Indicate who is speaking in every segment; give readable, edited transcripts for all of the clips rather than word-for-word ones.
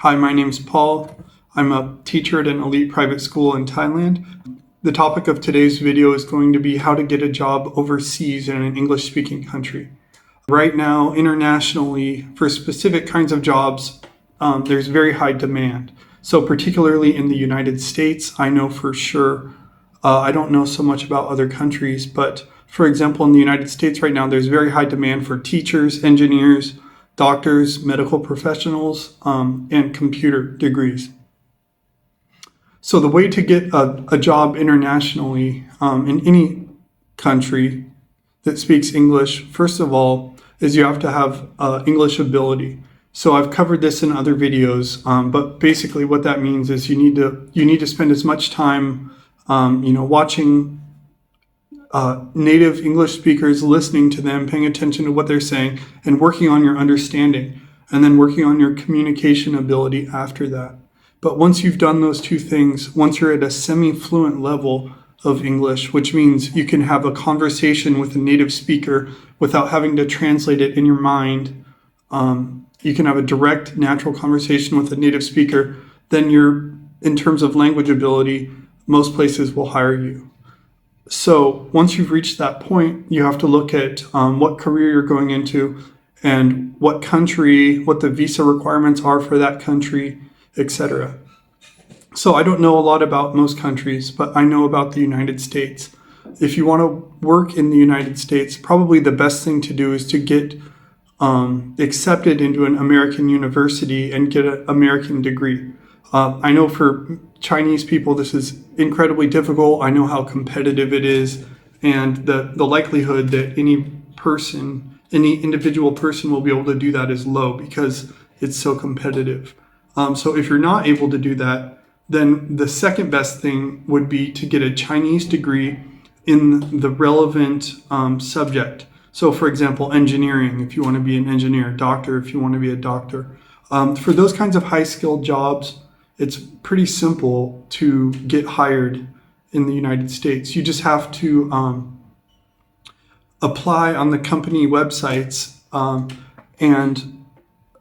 Speaker 1: Hi, my name's Paul. I'm a teacher at an elite private school in Thailand. The topic of today's video is going to be how to get a job overseas in an English-speaking country. Right now, internationally, for specific kinds of jobs, there's very high demand. So particularly in the United States, I know for sure. I don't know so much about other countries, but for example, in the United States right now, there's very high demand for teachers, engineers, doctors, medical professionals, and computer degrees. So the way to get a job internationally in any country that speaks English, first of all, is you have to have English ability. So I've covered this in other videos, but basically what that means is you need to spend as much time watching native English speakers, listening to them, paying attention to what they're saying, and working on your understanding, and then working on your communication ability after that. But once you've done those two things, once you're at a semi-fluent level of English, which means you can have a conversation with a native speaker without having to translate it in your mind, you can have a direct, natural conversation with a native speaker, then in terms of language ability, most places will hire you. So once you've reached that point, you have to look at what career you're going into and what country, what the visa requirements are for that country, etc. So I don't know a lot about most countries, but I know about the United States. If you want to work in the United States, probably the best thing to do is to get accepted into an American university and get an American degree. I know for Chinese people, this is incredibly difficult. I know how competitive it is, and the likelihood that any individual person will be able to do that is low because it's so competitive. So if you're not able to do that, then the second best thing would be to get a Chinese degree in the relevant subject. So for example, engineering, if you want to be an engineer, doctor, if you want to be a doctor. For those kinds of high-skilled jobs, it's pretty simple to get hired in the United States. You just have to apply on the company websites and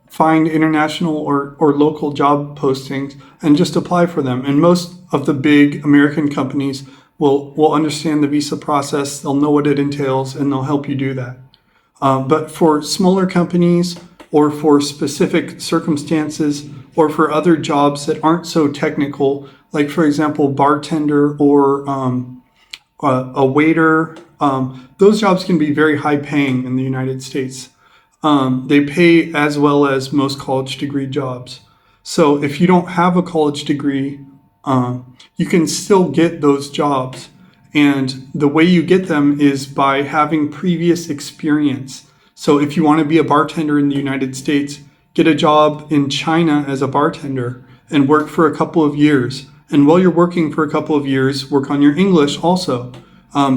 Speaker 1: find international or local job postings and just apply for them. And most of the big American companies will understand the visa process, they'll know what it entails, and they'll help you do that. But for smaller companies or for specific circumstances or for other jobs that aren't so technical, like for example, bartender or a waiter, those jobs can be very high paying in the United States. They pay as well as most college degree jobs. So if you don't have a college degree, you can still get those jobs. And the way you get them is by having previous experience. So if you want to be a bartender in the United States, get a job in China as a bartender and work for a couple of years. And while you're working for a couple of years, work on your English also.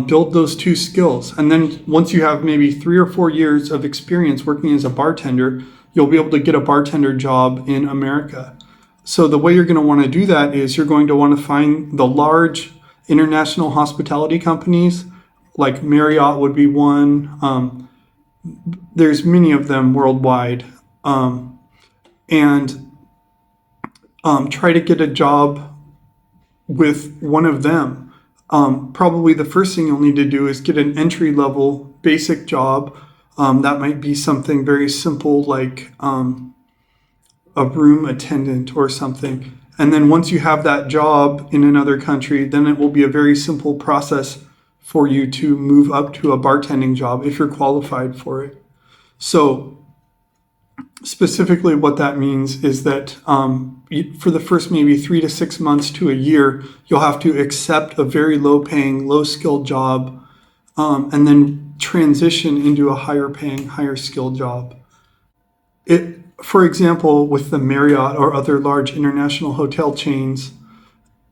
Speaker 1: Build those two skills. And then once you have maybe 3 or 4 years of experience working as a bartender, you'll be able to get a bartender job in America. So the way you're going to want to do that is you're going to want to find the large international hospitality companies, like Marriott would be one. There's many of them worldwide. And try to get a job with one of them. Probably the first thing you'll need to do is get an entry-level basic job. That might be something very simple like a room attendant or something. And then once you have that job in another country, then it will be a very simple process for you to move up to a bartending job if you're qualified for it. So specifically what that means is that for the first maybe 3 to 6 months to a year, you'll have to accept a very low-paying, low-skilled job and then transition into a higher-paying, higher-skilled job. For example, with the Marriott or other large international hotel chains,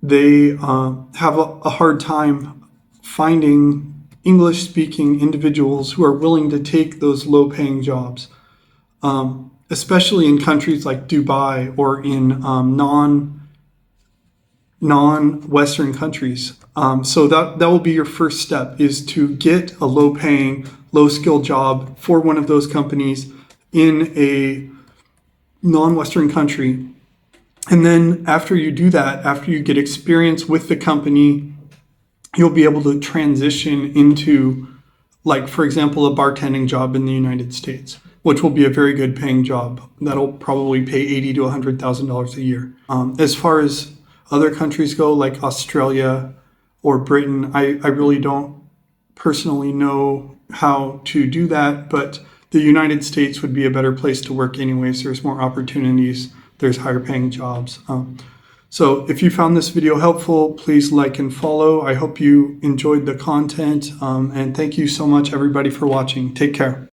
Speaker 1: they have a hard time finding English-speaking individuals who are willing to take those low-paying jobs. Especially in countries like Dubai or in non-Western countries. So that will be your first step, is to get a low-paying, low-skilled job for one of those companies in a non-Western country And then after you do that, after you get experience with the company, you'll be able to transition into, like, for example, a bartending job in the United States, which will be a very good paying job. That'll probably pay $80,000 to $100,000 a year. As far as other countries go, like Australia or Britain, I really don't personally know how to do that, but the United States would be a better place to work anyways. There's more opportunities, there's higher paying jobs. So if you found this video helpful, please like and follow. I hope you enjoyed the content, and thank you so much everybody for watching. Take care.